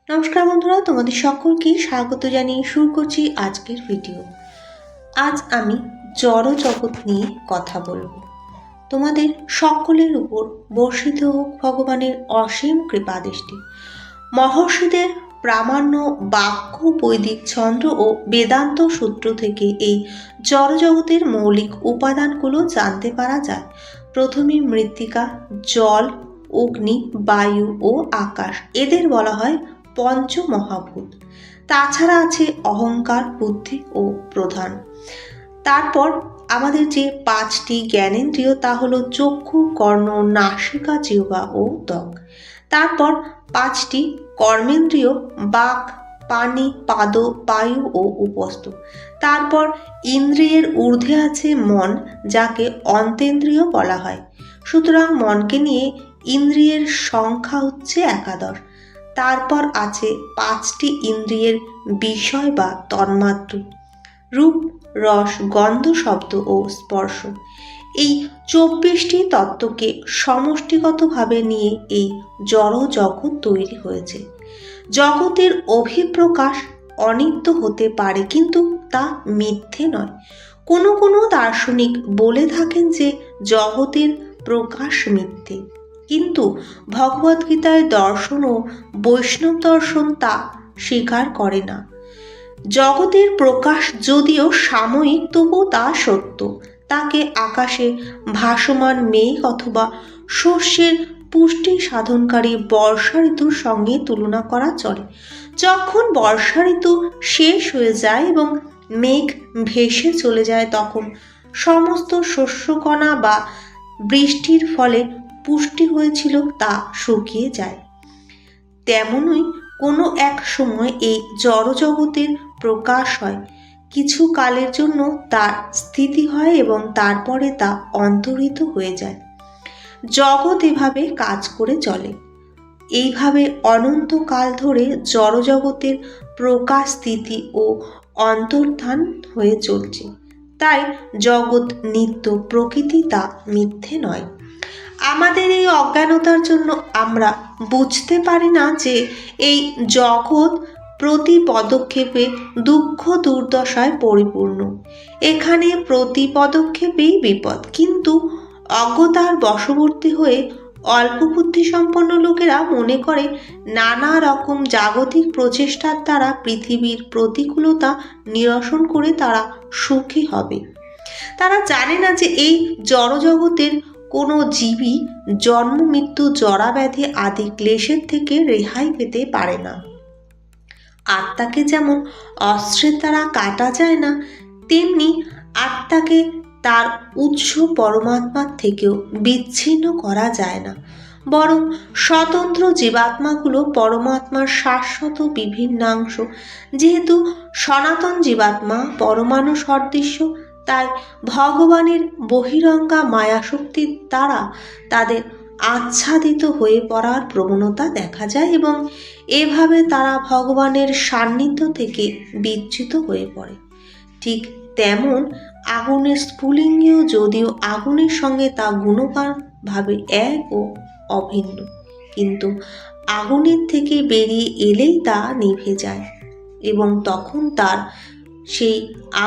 নমস্কার বন্ধুরা, তোমাদের সকলকে স্বাগত জানিয়ে শুরু করছি আজকের ভিডিও। আজ আমি জড় জগৎ নিয়ে কথা বলবো। তোমাদের সকলের উপর বর্ষিত হোক ভগবানের অসীম কৃপাদৃষ্টি। মহর্ষিদের প্রামাণ্য বাক্য, বৈদিক ছন্দ ও বেদান্ত সূত্র থেকে এই জড়জগতের মৌলিক উপাদানগুলো জানতে পারা যায়। প্রথমে মৃত্তিকা, জল, অগ্নি, বায়ু ও আকাশ, এদের বলা হয় পঞ্চমহাভূত। তাছাড়া আছে অহংকার, বুদ্ধি ও প্রধান। তারপর আমাদের যে পাঁচটি জ্ঞানেন্দ্রিয়, তা হলো চক্ষু, কর্ণ, নাসিকা, জিহ্বা ও ত্বক। তারপর পাঁচটি কর্মেন্দ্রিয়, বাক, পানি, পাদ, বায়ু ও উপস্থ। তারপর ইন্দ্রিয়ের ঊর্ধ্বে আছে মন, যাকে অন্তেন্দ্রিয় বলা হয়। সুতরাং মনকে নিয়ে ইন্দ্রিয়ের সংখ্যা হচ্ছে একাদশ। তারপর আছে পাঁচটি ইন্দ্রিয়ের বিষয় বা তন্মাত্র, রূপ, রস, গন্ধ, শব্দ ও স্পর্শ। এই 24টি তত্ত্বকে সমষ্টিগতভাবে নিয়ে এই জড় জগৎ তৈরি হয়েছে। জগতের অভিপ্রকাশ অনিত্য হতে পারে, কিন্তু তা মিথ্যে নয়। কোনো কোনো দার্শনিক বলে থাকেন যে জগতের প্রকাশ মিথ্যে, কিন্তু ভগবদ্গীতায় দর্শন ও বৈষ্ণব দর্শন তা স্বীকার করে না। জগতের প্রকাশ যদিও সাময়িক, তবু তা সত্য। তাকে আকাশে ভাসমান মেঘ অথবা শস্যের পুষ্টি সাধনকারী বর্ষা ঋতুর সঙ্গে তুলনা করা চলে। যখন বর্ষা ঋতু শেষ হয়ে যায় এবং মেঘ ভেসে চলে যায়, তখন সমস্ত শস্যকণা বা বৃষ্টির ফলে পুষ্টি হয়েছিল তা শুকিয়ে যায়। তেমনই কোনো এক সময় এই জড়জগতের প্রকাশ হয়, কিছু কালের জন্য তার স্থিতি হয় এবং তারপরে তা অন্তর্হিত হয়ে যায়। জগৎ এভাবে কাজ করে চলে। এইভাবে অনন্তকাল ধরে জড়জগতের প্রকাশ, স্থিতি ও অন্তর্ধান হয়ে চলছে। তাই জগৎ নিত্য, প্রকৃতি তা মিথ্যে নয়। আমাদের এই অজ্ঞানতার জন্য আমরা বুঝতে পারি না যে এই জগৎ প্রতি পদক্ষেপে দুঃখ দুর্দশায় পরিপূর্ণ। এখানে প্রতি পদক্ষেপেই বিপদ, কিন্তু অজ্ঞতার বশবর্তী হয়ে অল্প বুদ্ধিসম্পন্ন লোকেরা মনে করে নানা রকম জাগতিক প্রচেষ্টার দ্বারা পৃথিবীর প্রতিকূলতা নিরসন করে তারা সুখী হবে। তারা জানে না যে এই জড়জগতের কোনো জীবই জন্ম, মৃত্যু, জরাব্যাধি আদি ক্লেশের থেকে রেহাই পেতে পারে না। আত্মাকে যেমন অস্ত্রের দ্বারা কাটা যায় না, তেমনি আত্মাকে তার উৎস পরমাত্মার থেকেও বিচ্ছিন্ন করা যায় না। বরং স্বতন্ত্র জীবাত্মাগুলো পরমাত্মার শাশ্বত বিভিন্নাংশ। যেহেতু সনাতন জীবাত্মা পরমাণু সদৃশ্য, তাই ভগবানের বহিরঙ্গা মায়াশক্তির দ্বারা তাদের আচ্ছাদিত হয়ে পড়ার প্রবণতা দেখা যায় এবং এভাবে তারা ভগবানের সান্নিধ্য থেকে বিচ্যুত হয়ে পড়ে। ঠিক তেমন আগুনের স্ফুলিঙ্গেও যদিও আগুনের সঙ্গে তা গুণকারভাবে এক ও অভিন্ন, কিন্তু আগুনের থেকে বেরিয়ে এলেই তা নিভে যায় এবং তখন তার সেই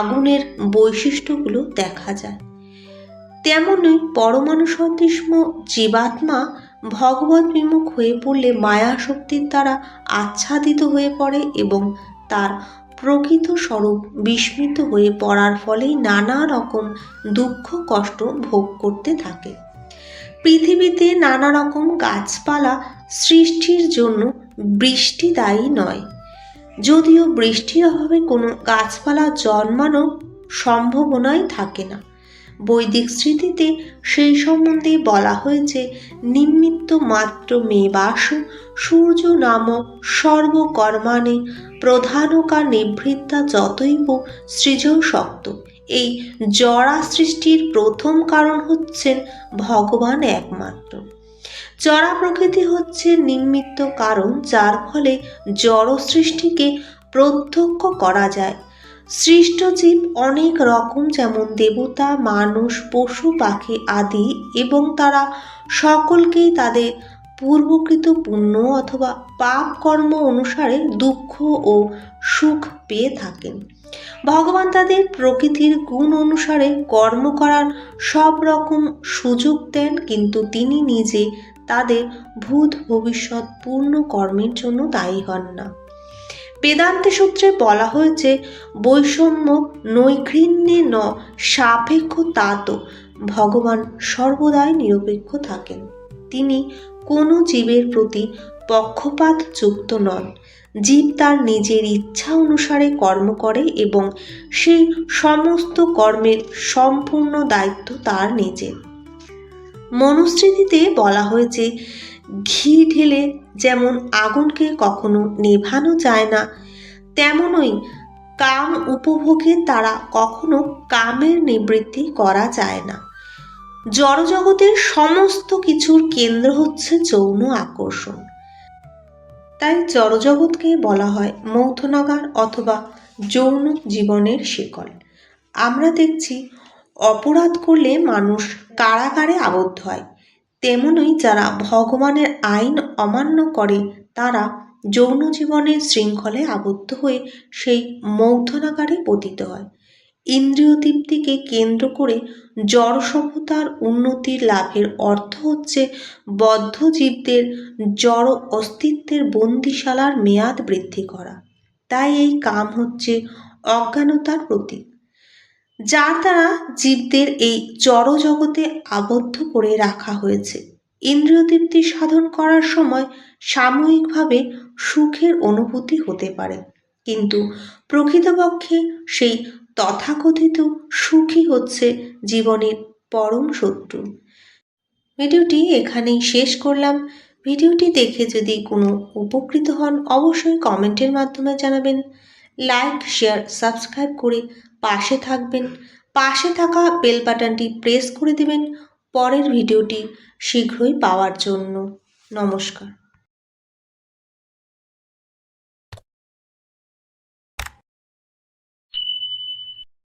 আগুনের বৈশিষ্ট্যগুলো দেখা যায়। তেমনই পরমাণু সদৃশ জীবাত্মা ভগবত বিমুখ হয়ে পড়লে মায়া শক্তির দ্বারা আচ্ছাদিত হয়ে পড়ে এবং তার প্রকৃত স্বরূপ বিস্মৃত হয়ে পড়ার ফলেই নানা রকম দুঃখ কষ্ট ভোগ করতে থাকে। পৃথিবীতে নানা রকম গাছপালা সৃষ্টির জন্য বৃষ্টি দায়ী নয়, যদিও বৃষ্টির অভাবে কোনো গাছপালা জন্মানোর সম্ভাবনাই থাকে না। বৈদিক স্মৃতিতে সেই সম্বন্ধে বলা হয়েছে, নিমিত্ত মাত্র মে বাসু সূর্য নাম সর্বকর্মাণে প্রধানকা নিভৃত্তা যতৈব সৃজৌ শক্ত। এই জড়া সৃষ্টির প্রথম কারণ হচ্ছেন ভগবান একমাত্র। জড়া প্রকৃতি হচ্ছে নিমিত্ত কারণ, যার ফলে জড় সৃষ্টিকে প্রত্যক্ষ করা যায়। সৃষ্ট জীব অনেক রকম, যেমন দেবতা, মানুষ, পশু, পাখি আদি, এবং তারা সকলকেই তাদের পূর্বকৃত পুণ্য অথবা পাপ কর্ম অনুসারে দুঃখ ও সুখ পেয়ে থাকেন। ভগবান তাদের প্রকৃতির গুণ অনুসারে কর্ম করার সব রকম সুযোগ দেন, কিন্তু তিনি নিজে তাদের ভূত ভবিষ্যৎ পূর্ণ কর্মের জন্য দায়ী হন না। বেদান্তে সূত্রে বলা হয়েছে, বৈষম্য নৈঘৃণ্যে ন সাপেক্ষ তাত ভগবান সর্বদাই নিরপেক্ষ থাকেন। তিনি কোনো জীবের প্রতি পক্ষপাত যুক্ত নন। জীব তার নিজের ইচ্ছা অনুসারে কর্ম করে এবং সেই সমস্ত কর্মের সম্পূর্ণ দায়িত্ব তার নিজের। মনুস্মৃতিতে বলা হয়েছে, ঘি ঢেলে যেমন আগুনকে কখনো নেভানো যায় না, তেমনই কাম উপভোগে তারা কখনো কামের নিবৃত্তি করা যায় না। জড়জগতের সমস্ত কিছুর কেন্দ্র হচ্ছে যৌন আকর্ষণ। তাই জড়জগৎকে বলা হয় মৌথনাগার অথবা যৌন জীবনের শিকল। আমরা দেখছি, অপরাধ করলে মানুষ কারাগারে আবদ্ধ হয়, তেমনই যারা ভগবানের আইন অমান্য করে তারা যৌন জীবনের শৃঙ্খলে আবদ্ধ হয়ে সেই মৌথনাগারে পতিত হয়। ইন্দ্রিয় তৃপ্তিকে কেন্দ্র করে জড় সভ্যতার উন্নতির লাভের অর্থ হচ্ছে বদ্ধ জীবদের জড় অস্তিত্বের বন্দিশালার মেয়াদ বৃদ্ধি করা। তাই এই কাম হচ্ছে অজ্ঞানতার প্রতীক, যার দ্বারা জীবদের এই জড় জগতে আবদ্ধ করে রাখা হয়েছে। ইন্দ্রিয় তৃপ্তি সাধন করার সময় সাময়িকভাবে সুখের অনুভূতি হতে পারে, কিন্তু প্রকৃতপক্ষে সেই তথাকথিত সুখই হচ্ছে জীবনের পরম শত্রু। ভিডিওটি এখানেই শেষ করলাম। ভিডিওটি দেখে যদি কোনো উপকৃত হন অবশ্যই কমেন্টের মাধ্যমে জানাবেন। লাইক, শেয়ার, সাবস্ক্রাইব করে পাশে থাকবেন। পাশে থাকা বেল বাটনটি প্রেস করে দেবেন পরের ভিডিওটি শীঘ্রই পাওয়ার জন্য। নমস্কার।